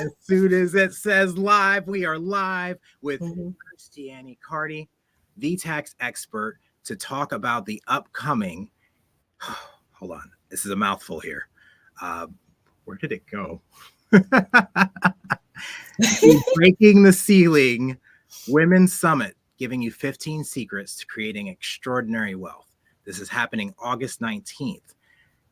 As soon as it says live, we are live with Mhm. Christiane Carty, the tax expert, to talk about the upcoming. Hold on, this is a mouthful here. Uh, where did it go? The Breaking the Ceiling Women's Summit, giving you 15 secrets to creating extraordinary wealth. This is happening August 19th.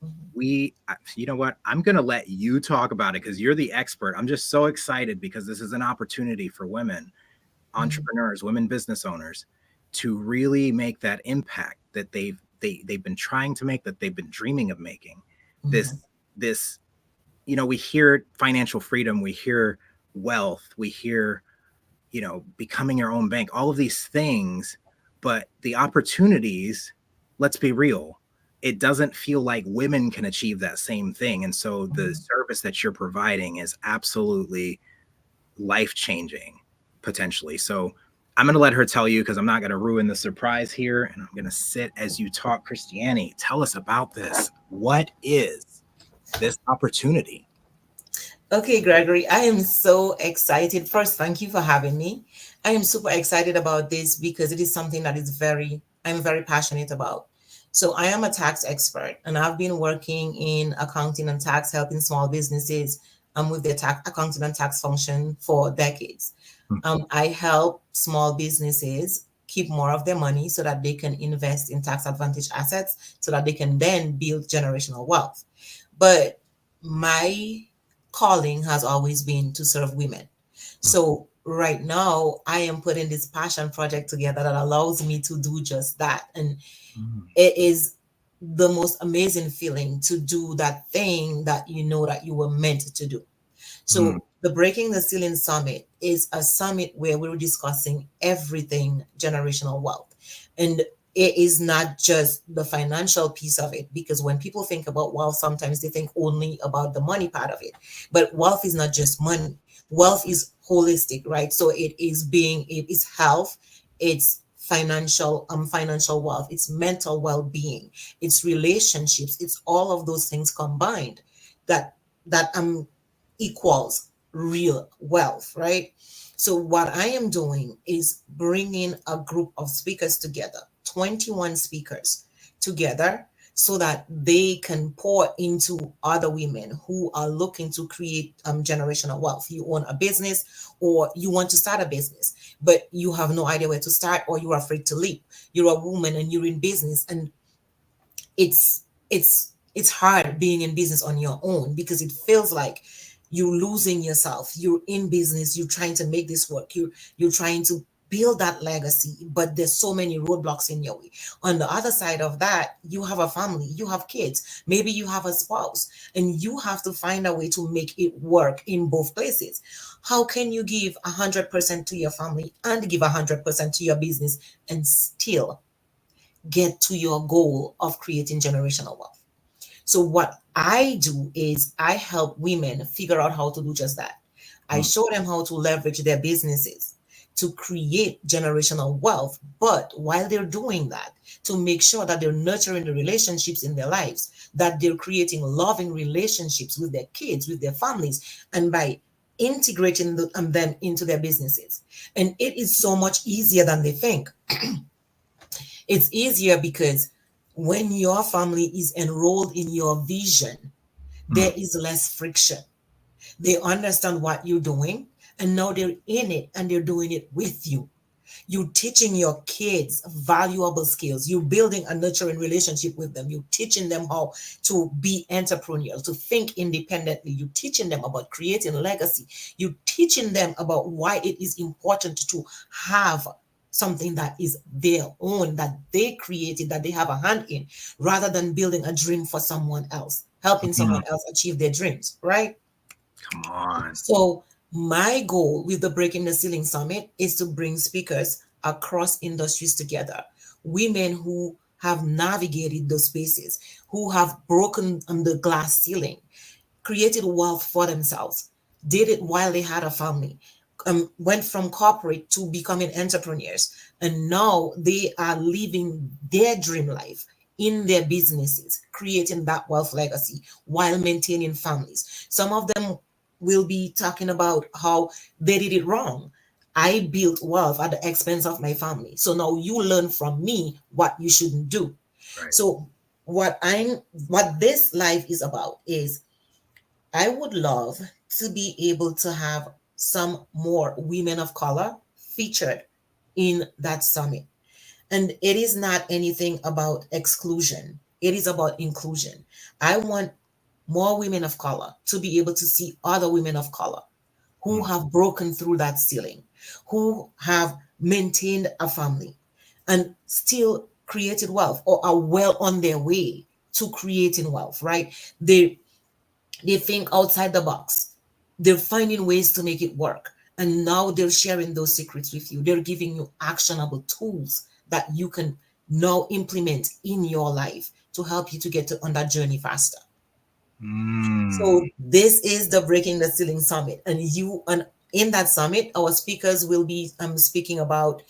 Mhm. You know what, I'm going to let you talk about it because you're the expert. I'm just so excited because this is an opportunity for women Mhm. entrepreneurs, women business owners, to really make that impact that they've been trying to make, that they've been dreaming of making. this Mhm. this we hear financial freedom, we hear wealth, we hear becoming your own bank, all of these things, but the opportunities, let's be real, it doesn't feel like women can achieve that same thing. And so the Mhm. service that you're providing is absolutely life changing, potentially. So I'm going to let her tell you because I'm not going to ruin the surprise here. And I'm going to sit as you talk. Christiane, tell us about this. What is this opportunity? Okay, Gregory, I am so excited. First, thank you for having me. I am super excited about this because it is something that I'm very passionate about. So, I am a tax expert and I've been working in accounting and tax, helping small businesses with their tax accounting and tax function for decades. I help small businesses keep more of their money so that they can invest in tax advantage assets so that they can then build generational wealth. But my calling has always been to serve women. So right now, I am putting this passion project together that allows me to do just that. And it is the most amazing feeling to do that thing that you know that you were meant to do. Mm, So the Breaking the Ceiling Summit is a summit where we're discussing everything generational wealth. And it is not just the financial piece of it, because when people think about wealth, sometimes they think only about the money part of it. But wealth is not just money. Wealth is holistic, right? So it is health, it's financial wealth, it's mental well-being, it's relationships, it's all of those things combined that that equals real wealth, right? So, what I am doing is bringing a group of speakers together, 21 speakers together, so that they can pour into other women who are looking to create generational wealth. You own a business or you want to start a business, but you have no idea where to start or you're afraid to leap. You're a woman and you're in business, and it's hard being in business on your own because it feels like you're losing yourself. You're in business, you're trying to make this work, you're trying to build that legacy, but there's so many roadblocks in your way. On the other side of that, you have a family, you have kids, maybe you have a spouse, and you have to find a way to make it work in both places. How can you give 100% to your family and give 100% to your business and still get to your goal of creating generational wealth? So, what I do is I help women figure out how to do just that. I mm, show them how to leverage their businesses to create generational wealth, but while they're doing that, to make sure that they're nurturing the relationships in their lives, that they're creating loving relationships with their kids, with their families, and by integrating them into their businesses. And it is so much easier than they think. It's easier because when your family is enrolled in your vision, mm, there is less friction. They understand what you're doing, and now they're in it and they're doing it with you. You're teaching your kids valuable skills. You're building a nurturing relationship with them. You're teaching them how to be entrepreneurial, to think independently. You're teaching them about creating legacy. You're teaching them about why it is important to have something that is their own, that they created, that they have a hand in, rather than building a dream for someone else, helping mm. someone else achieve their dreams, right? Come on. So, my goal with the Breaking the Ceiling Summit is to bring speakers across industries together, women who have navigated those spaces, who have broken the glass ceiling, created wealth for themselves, did it while they had a family, went from corporate to becoming entrepreneurs, and now they are living their dream life in their businesses, creating that wealth legacy while maintaining families. Some of them we'll be talking about how they did it wrong. I built wealth at the expense of my family. So now you learn from me what you shouldn't do. Right. So what this life is about is I would love to be able to have some more women of color featured in that summit. And it is not anything about exclusion, it is about inclusion. I want more women of color to be able to see other women of color who Mm. have broken through that ceiling, who have maintained a family and still created wealth or are well on their way to creating wealth, right? They think outside the box. They're finding ways to make it work. And now they're sharing those secrets with you. They're giving you actionable tools that you can now implement in your life to help you to get to on that journey faster. Mm. So this is the Breaking the Ceiling Summit. And in that summit, our speakers will be speaking about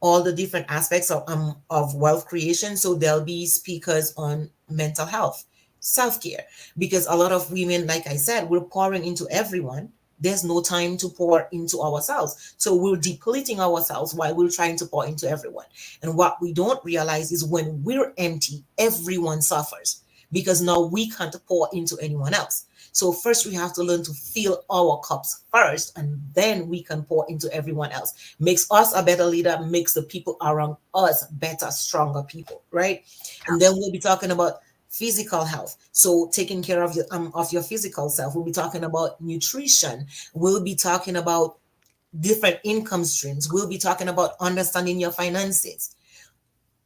all the different aspects of wealth creation. So there'll be speakers on mental health, self-care, because a lot of women, like I said, we're pouring into everyone. There's no time to pour into ourselves. So we're depleting ourselves while we're trying to pour into everyone. And what we don't realize is when we're empty, everyone suffers because now we can't pour into anyone else. So first we have to learn to fill our cups first, and then we can pour into everyone else. Makes us a better leader, makes the people around us better, stronger people, right? And then we'll be talking about physical health. So taking care of your physical self. We'll be talking about nutrition. We'll be talking about different income streams. We'll be talking about understanding your finances,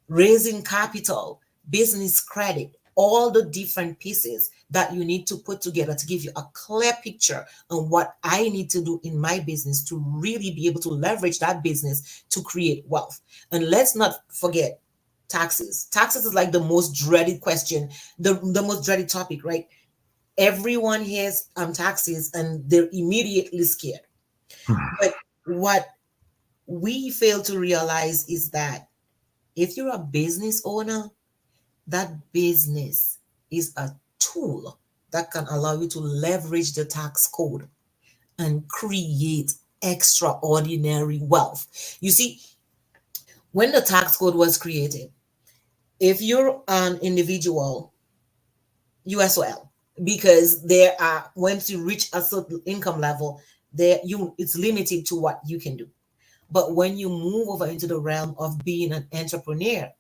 raising capital, business credit, all the different pieces that you need to put together to give you a clear picture on what I need to do in my business to really be able to leverage that business to create wealth. And let's not forget taxes. Taxes is like the most dreaded question, the most dreaded topic, right? Everyone hears taxes and they're immediately scared. But what we fail to realize is that if you're a business owner, that business is a tool that can allow you to leverage the tax code and create extraordinary wealth. You see, when the tax code was created, if you're an individual, USOL, because there are once you reach a certain income level, there you it's limited to what you can do. But when you move over into the realm of being an entrepreneur,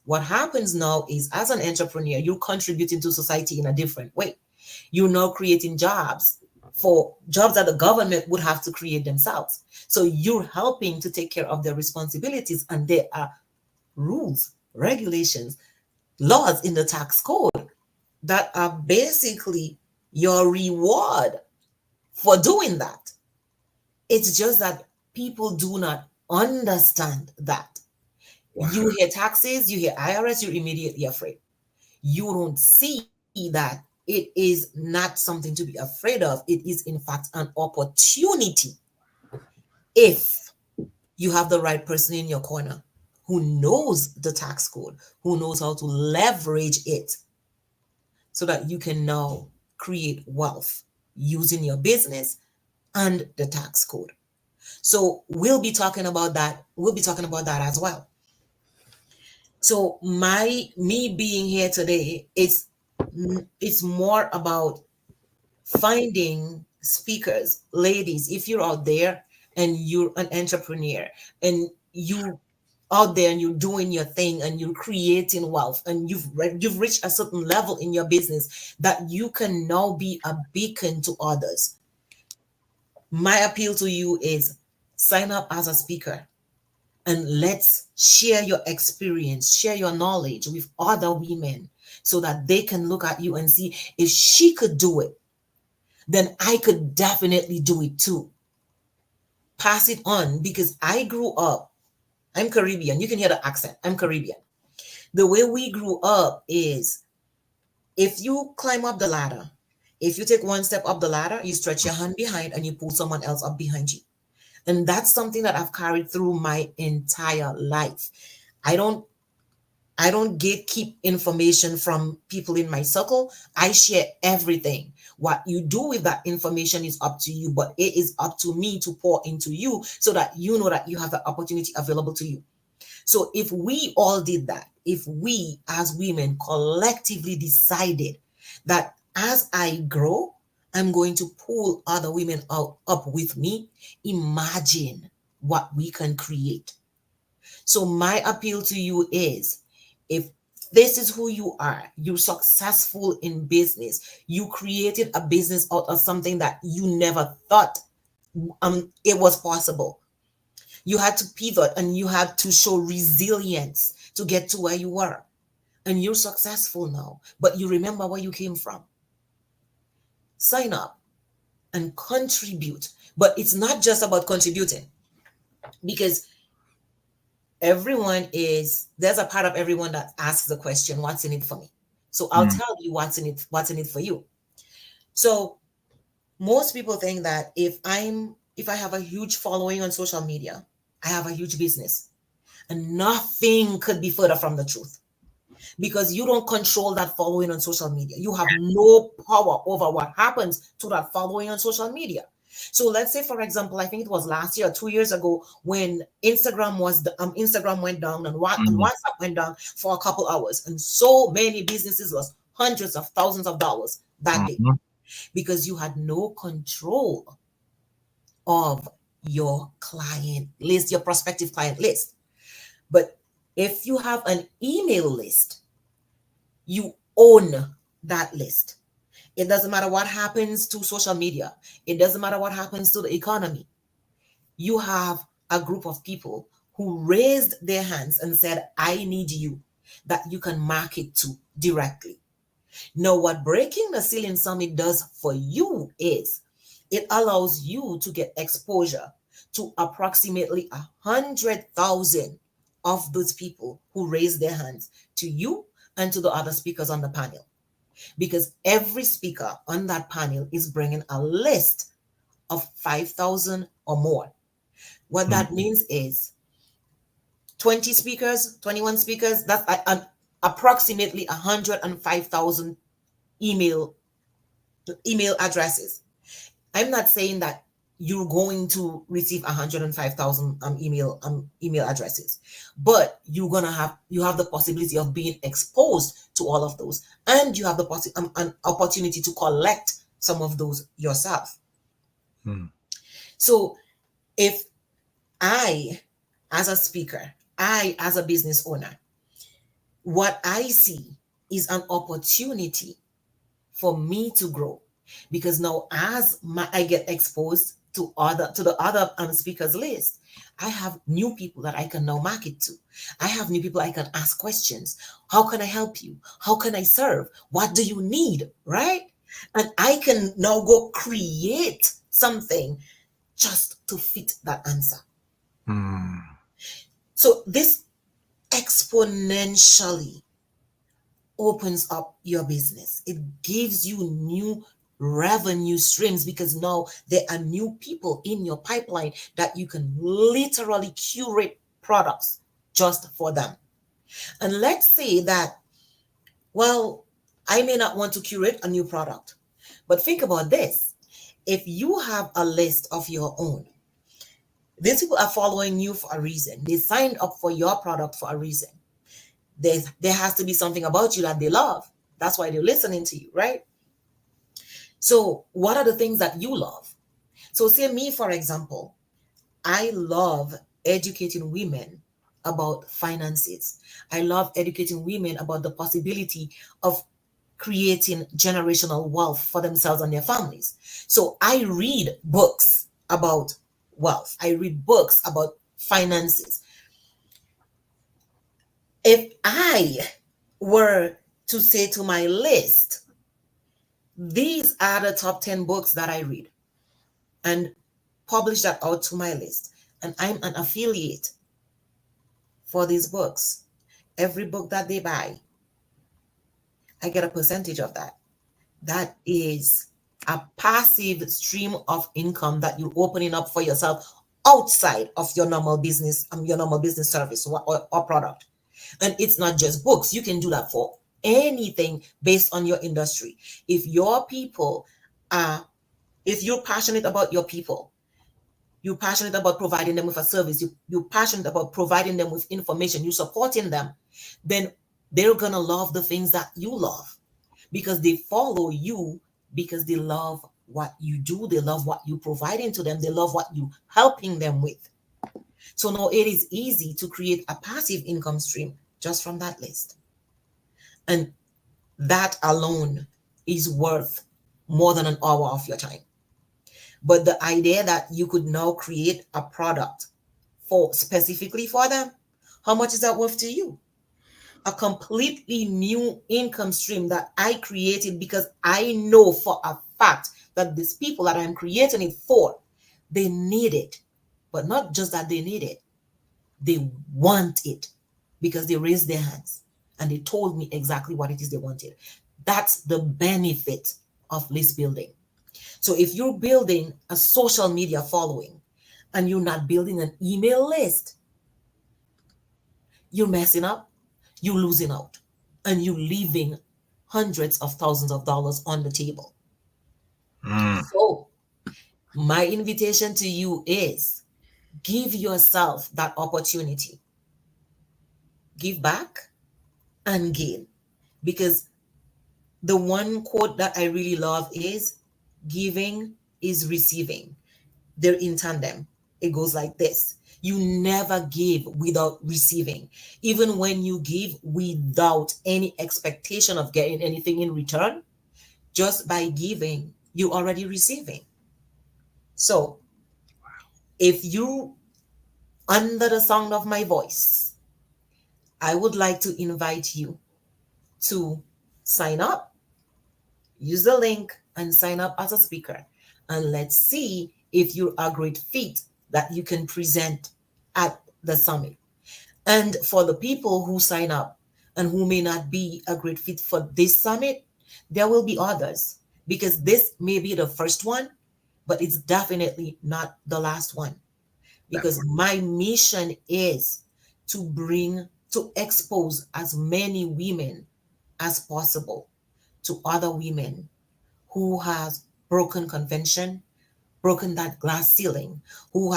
what happens now is as an entrepreneur, you're contributing to society in a different way. You're now creating jobs for jobs that the government would have to create themselves. So you're helping to take care of their responsibilities, and there are rules, regulations, laws in the tax code that are basically your reward for doing that. It's just that people do not understand that. Wow. You hear taxes, you hear IRS, you're immediately afraid. You don't see that it is not something to be afraid of. It is, in fact, an opportunity if you have the right person in your corner who knows the tax code, who knows how to leverage it so that you can now create wealth using your business and the tax code. So we'll be talking about that. We'll be talking about that as well. So my me being here today, it's more about finding speakers, ladies. If you're out there and you're an entrepreneur and you out there and you're doing your thing and you're creating wealth and you've reached a certain level in your business that you can now be a beacon to others. My appeal to you is sign up as a speaker and let's share your experience, share your knowledge with other women so that they can look at you and see if she could do it, then I could definitely do it too. Pass it on because I grew up, I'm Caribbean. You can hear the accent. I'm Caribbean. The way we grew up is if you climb up the ladder, if you take one step up the ladder, you stretch your hand behind and you pull someone else up behind you. And that's something that I've carried through my entire life. I don't I don't gatekeep information from people in my circle. I share everything. What you do with that information is up to you, but it is up to me to pour into you so that you know that you have the opportunity available to you. So if we all did that, if we as women collectively decided that as I grow, I'm going to pull other women up with me, imagine what we can create. So my appeal to you is, if this is who you are, you're successful in business, you created a business out of something that you never thought it was possible. You had to pivot and you had to show resilience to get to where you were. And you're successful now, but you remember where you came from. Sign up and contribute. But it's not just about contributing, because there's a part of everyone that asks the question, what's in it for me? So I'll tell you what's in it for you. So most people think that if I have a huge following on social media, I have a huge business. And nothing could be further from the truth, because you don't control that following on social media. You have no power over what happens to that following on social media. So let's say, for example, I think it was last year, 2 years ago, when Instagram went down and WhatsApp went down for a couple hours, and so many businesses lost hundreds of thousands of dollars that day because you had no control of your client list, your prospective client list. But if you have an email list, you own that list. It doesn't matter what happens to social media. It doesn't matter what happens to the economy. You have a group of people who raised their hands and said, I need you, that you can market to directly. Now, what Breaking the Ceiling Summit does for you is it allows you to get exposure to approximately 100,000 of those people who raised their hands, to you and to the other speakers on the panel. Because every speaker on that panel is bringing a list of 5,000 or more. What that means is 20 speakers, 21 speakers, that's approximately 105,000 email addresses. I'm not saying that you're going to receive 105,000 email addresses, but you have the possibility of being exposed to all of those, and you have the an opportunity to collect some of those yourself. So if I, as a speaker, I, as a business owner, what I see is an opportunity for me to grow, because now as I get exposed to the other speakers list, I have new people that I can now market to. I have new people I can ask questions. How can I help you? How can I serve? What do you need? Right? And I can now go create something just to fit that answer. So this exponentially opens up your business. It gives you new revenue streams, because now there are new people in your pipeline that you can literally curate products just for them. And let's say that, well, I may not want to curate a new product, but think about this. If you have a list of your own, these people are following you for a reason. They signed up for your product for a reason. There has to be something about you that they love. That's why they're listening to you, right? So what are the things that you love? So say me, for example, I love educating women about finances. I love educating women about the possibility of creating generational wealth for themselves and their families. So I read books about wealth. I read books about finances. If I were to say to my list, these are the top 10 books that I read, and publish that out to my list, and I'm an affiliate for these books, every book that they buy, I get a percentage of that. That is a passive stream of income that you're opening up for yourself outside of your normal business service or product. And it's not just books. You can do that for anything based on your industry. If your people If you're passionate about your people, you're passionate about providing them with a service, you're passionate about providing them with information, you're supporting them, then they're going to love the things that you love because they follow you because they love what you do, they love what you providing to them, they love what you helping them with. So now it is easy to create a passive income stream just from that list. And that alone is worth more than an hour of your time. But the idea that you could now create a product for specifically for them, how much is that worth to you? A completely new income stream that I created because I know for a fact that these people that I'm creating it for, they need it. But not just that they need it, they want it because they raised their hands and they told me exactly what it is they wanted. That's the benefit of list building. So if you're building a social media following and you're not building an email list, you're messing up, you're losing out, and you're leaving hundreds of thousands of dollars on the table. So my invitation to you is give yourself that opportunity. Give back and gain. Because the one quote that I really love is giving is receiving. They're in tandem. It goes like this. You never give without receiving. Even when you give without any expectation of getting anything in return, just by giving, you're already receiving. So if you, under the sound of my voice, I would like to invite you to sign up, use the link and sign up as a speaker. And let's see if you're a great fit that you can present at the summit. And for the people who sign up and who may not be a great fit for this summit, there will be others because this may be the first one, but it's definitely not the last one. Because my mission is to expose as many women as possible to other women who has broken convention, broken that glass ceiling, who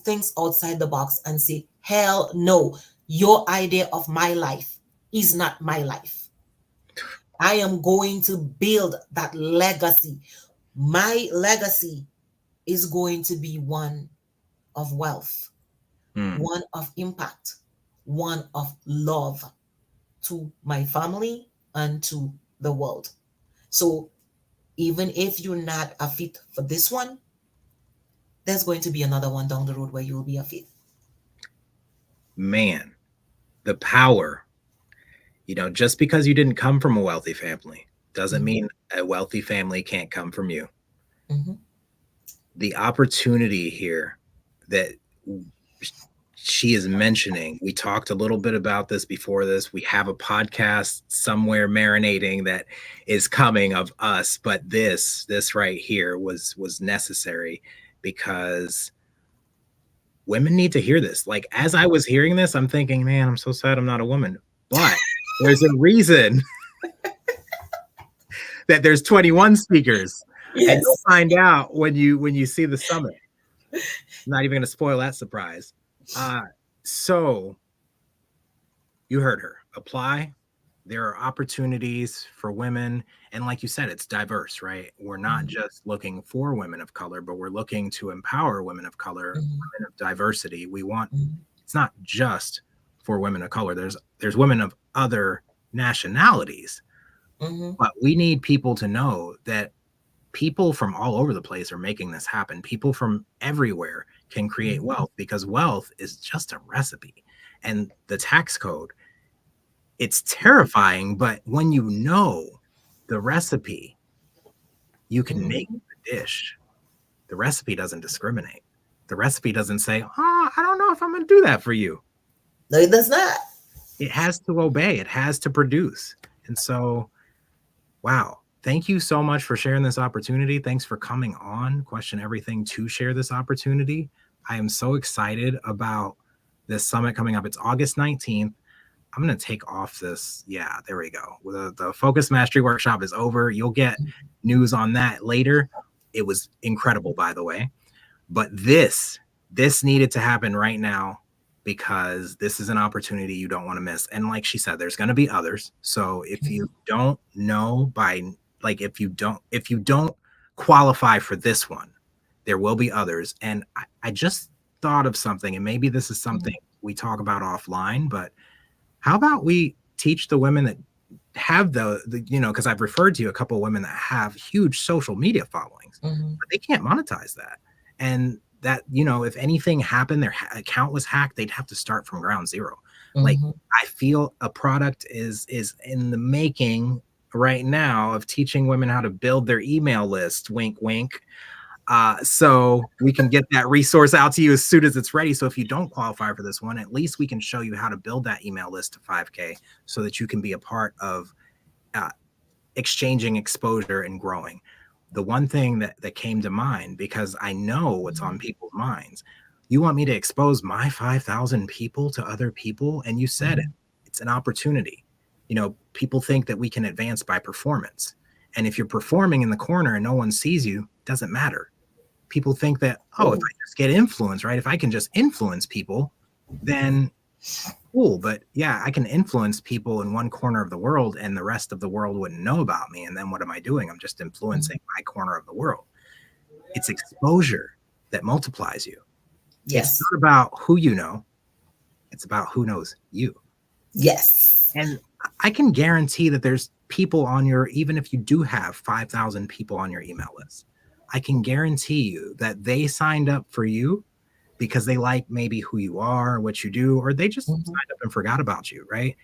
thinks outside the box and say, hell no, your idea of my life is not my life. I am going to build that legacy. My legacy is going to be one of wealth, one of impact, one of love to my family and to the world. So even if you're not a fit for this one, there's going to be another one down the road where you'll be a fit. Man, the power, just because you didn't come from a wealthy family doesn't mean a wealthy family can't come from you. The opportunity here that she is mentioning, we talked a little bit about this before this. We have a podcast somewhere marinating that is coming of us, but this right here was necessary because women need to hear this. Like, as I was hearing this, I'm thinking, man, I'm so sad I'm not a woman. But there's a reason that there's 21 speakers. Yes. And you'll find out when you see the summit. I'm not even going to spoil that surprise. So you heard her. Apply. There are opportunities for women. And like you said, it's diverse, right? We're not just looking for women of color, but we're looking to empower women of color, women of diversity. We want, it's not just for women of color. There's women of other nationalities, but we need people to know that people from all over the place are making this happen. People from everywhere can create wealth because wealth is just a recipe. And the tax code, it's terrifying, but when you know the recipe, you can make the dish. The recipe doesn't discriminate. The recipe doesn't say, oh, I don't know if I'm going to do that for you. No, it does not. It has to obey. It has to produce. And so, wow. Thank you so much for sharing this opportunity. Thanks for coming on Question Everything to share this opportunity. I am so excited about this summit coming up. It's August 19th. I'm going to take off this. Yeah, there we go. The Focus Mastery Workshop is over. You'll get news on that later. It was incredible, by the way. But this needed to happen right now because this is an opportunity you don't want to miss. And like she said, there's going to be others. So if you don't know if you don't qualify for this one, there will be others. And I just thought of something, and maybe this is something we talk about offline, but how about we teach the women that have the because I've referred to you a couple of women that have huge social media followings, but they can't monetize that. And that, if anything happened, their account was hacked, they'd have to start from ground zero. Like, I feel a product is in the making right now of teaching women how to build their email list, wink, wink. So we can get that resource out to you as soon as it's ready. So if you don't qualify for this one, at least we can show you how to build that email list to 5K so that you can be a part of exchanging exposure and growing. The one thing that came to mind, because I know what's on people's minds, you want me to expose my 5,000 people to other people? And you said it, it's an opportunity. People think that we can advance by performance. And if you're performing in the corner and no one sees you, it doesn't matter. People think that, if I just get influence, right? If I can just influence people, then cool. But yeah, I can influence people in one corner of the world and the rest of the world wouldn't know about me. And then what am I doing? I'm just influencing my corner of the world. It's exposure that multiplies you. Yes. It's not about who you know. It's about who knows you. Yes. And I can guarantee that there's people on even if you do have 5,000 people on your email list, I can guarantee you that they signed up for you because they like maybe who you are, what you do, or they just signed up and forgot about you, right?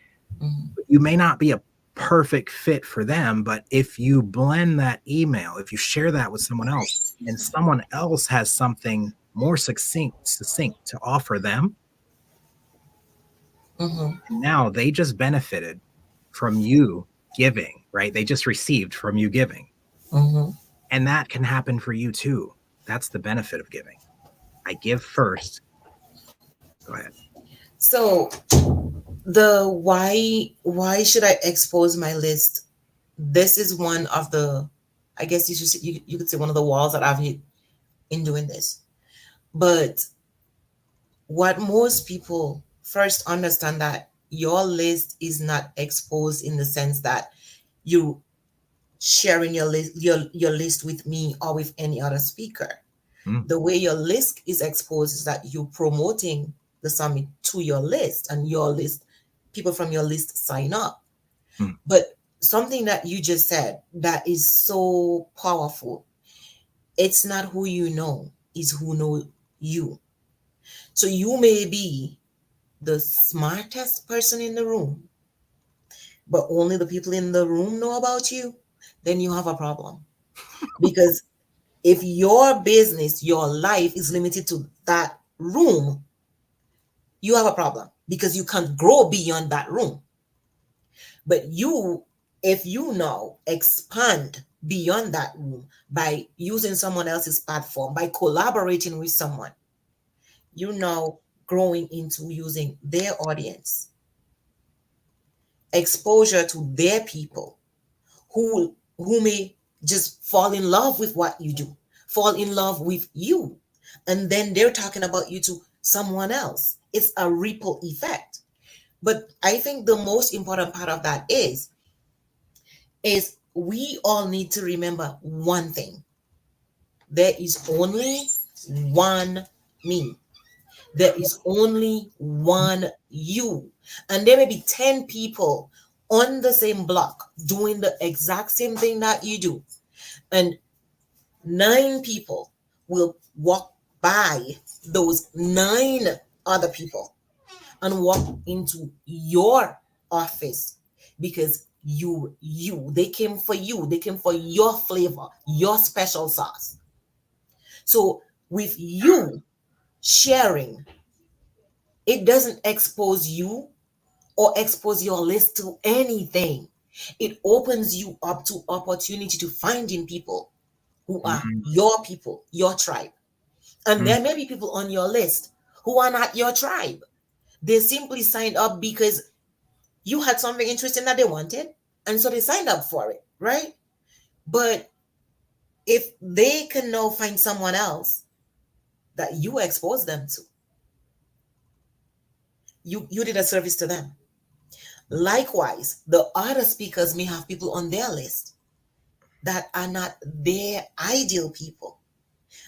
You may not be a perfect fit for them, but if you blend that email, if you share that with someone else and someone else has something more succinct to offer them, now they just benefited from you giving, right? They just received from you giving. And that can happen for you too. That's the benefit of giving. I give first. Go ahead. So the why should I expose my list? This is one of the, I guess you could say one of the walls that I've hit in doing this. But what most people first understand, that your list is not exposed in the sense that you sharing your list with me or with any other speaker. The way your list is exposed is that you're promoting the summit to your list, and your list, people from your list sign up. But something that you just said that is so powerful, it's not who you know, it's who know you. So you may be the smartest person in the room, but only the people in the room know about you, then you have a problem. Because if your business, your life is limited to that room, you have a problem because you can't grow beyond that room. But if you now expand beyond that room by using someone else's platform, by collaborating with someone, you're now growing into using their audience, exposure to their people who may just fall in love with what you do, fall in love with you, and then they're talking about you to someone else. It's a ripple effect. But I think the most important part of that is we all need to remember one thing. There is only one me. There is only one you. And there may be 10 people on the same block doing the exact same thing that you do. And 9 people will walk by those 9 other people and walk into your office because they came for you. They came for your flavor, your special sauce. So with you sharing, it doesn't expose you or expose your list to anything. It opens you up to opportunity to finding people who are your people, your tribe. And there may be people on your list who are not your tribe. They simply signed up because You had something interesting that they wanted, and so they signed up for it, right? But if they can now find someone else that you expose them to, you did a service to them. Likewise, the other speakers may have people on their list that are not their ideal people,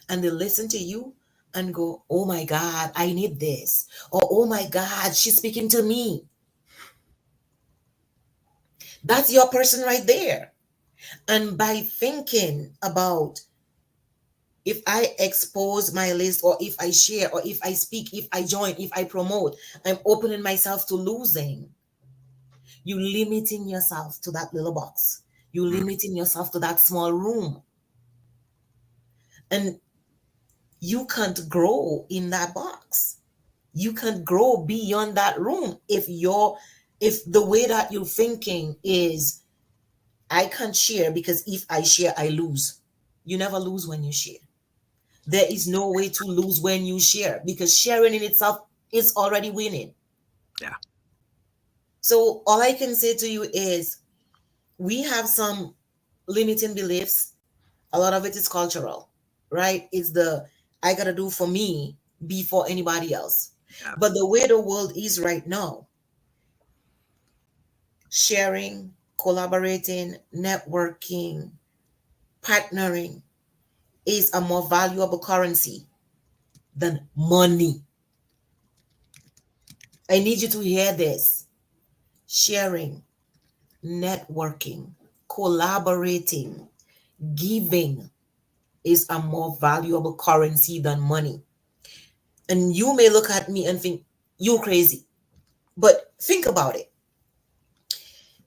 and they listen to you and go, oh my God, I need this, or oh my God, she's speaking to me. That's your person right there. And by thinking about, if I expose my list, or if I share, or if I speak, if I join, if I promote, I'm opening myself to losing. You limiting yourself to that little box. You limiting yourself to that small room. And you can't grow in that box. You can't grow beyond that room if the way that you're thinking is, I can't share because if I share, I lose. You never lose when you share. There is no way to lose when you share, because sharing in itself is already winning. Yeah. So all I can say to you is, we have some limiting beliefs. A lot of it is cultural, right? It's the, I gotta do for me before anybody else. Yeah. But the way the world is right now, sharing, collaborating, networking, partnering is a more valuable currency than money. I need you to hear this. Sharing, networking, collaborating, giving is a more valuable currency than money. And you may look at me and think, you're crazy. But think about it.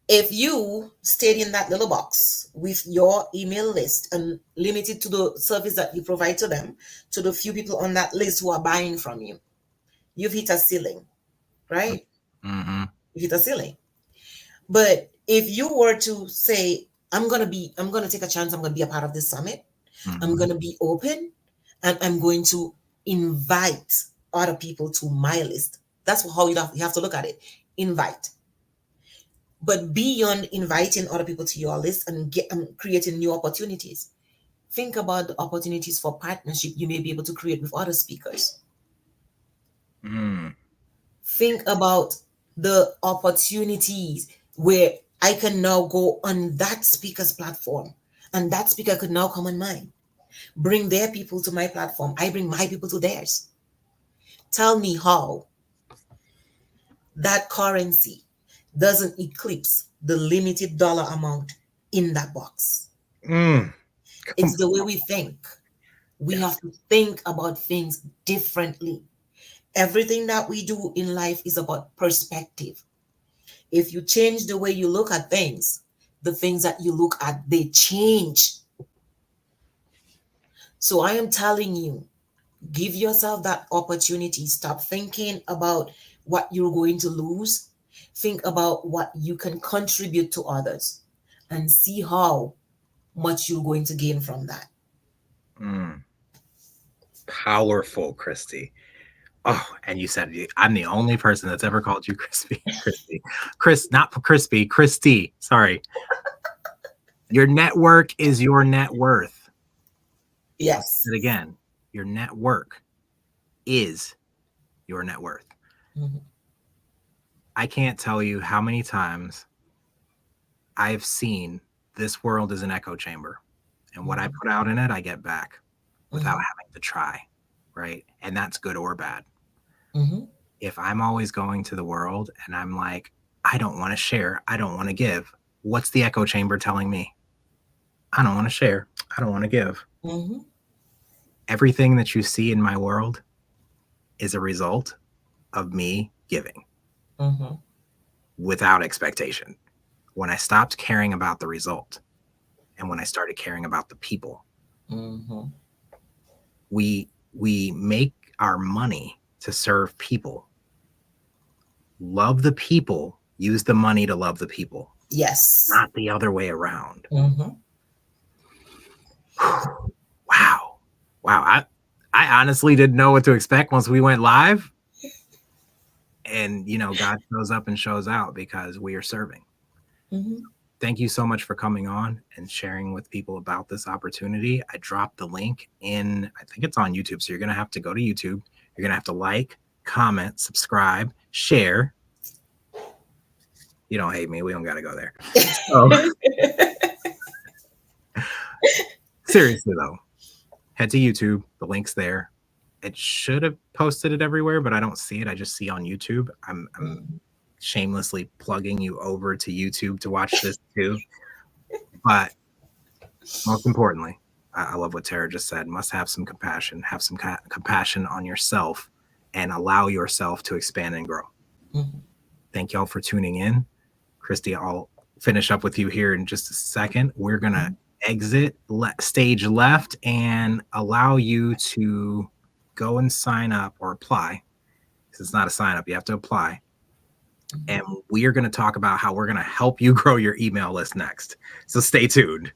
If you stayed in that little box with your email list and limited to the service that you provide to them, to the few people on that list who are buying from you, you've hit a ceiling, right? Mm-hmm. You hit a ceiling. But if you were to say, I'm gonna take a chance, I'm gonna be a part of this summit, Mm-hmm. I'm gonna be open, and I'm going to invite other people to my list. That's how you have to look at it. Invite. But beyond inviting other people to your list and creating new opportunities, think about the opportunities for partnership you may be able to create with other speakers. Think about the opportunities where I can now go on that speaker's platform, and that speaker could now come on mine. Bring their people to my platform. I bring my people to theirs. Tell me how that currency doesn't eclipse the limited dollar amount in that box. It's the way we think. We have to think about things differently. Everything that we do in life is about perspective. If you change the way you look at things, the things that you look at, they change. So I am telling you, give yourself that opportunity. Stop thinking about what you're going to lose. Think about what you can contribute to others and see how much you're going to gain from that. Powerful, Christy. Oh, and you said I'm the only person that's ever called you Crispy. Not Crispy, Christy. Sorry. Your network is your net worth. Yes. I'll say it again. Your network is your net worth. Mm-hmm. I can't tell you how many times I've seen this world as an echo chamber. And what I put out in it, I get back without having to try. Right. And that's good or bad. If I'm always going to the world and I'm like, I don't want to share, I don't want to give, what's the echo chamber telling me? I don't want to share, I don't want to give. Everything that you see in my world is a result of me giving without expectation. When I stopped caring about the result and when I started caring about the people, we make our money to serve people. Love the people, use the money to love the people. Yes. Not the other way around. Wow. I honestly didn't know what to expect once we went live. And, you know, God shows up and shows out because we are serving. Mm-hmm. Thank you so much for coming on and sharing with people about this opportunity. I dropped the link in, I think it's on YouTube. So you're going to have to go to YouTube. You're going to have to like, comment, subscribe, share. You don't hate me. We don't got to go there. So, seriously, though, head to YouTube. The link's there. It should have posted it everywhere, but I don't see it. I just see on YouTube. I'm shamelessly plugging you over to YouTube to watch this too. But most importantly, I love what Tara just said. Must have some compassion. Have some compassion on yourself and allow yourself to expand and grow. Mm-hmm. Thank y'all for tuning in. Christy, I'll finish up with you here in just a second. We're going to exit stage left and allow you to go and sign up or apply. It's not a sign up. You have to apply. And we are going to talk about how we're going to help you grow your email list next. So stay tuned.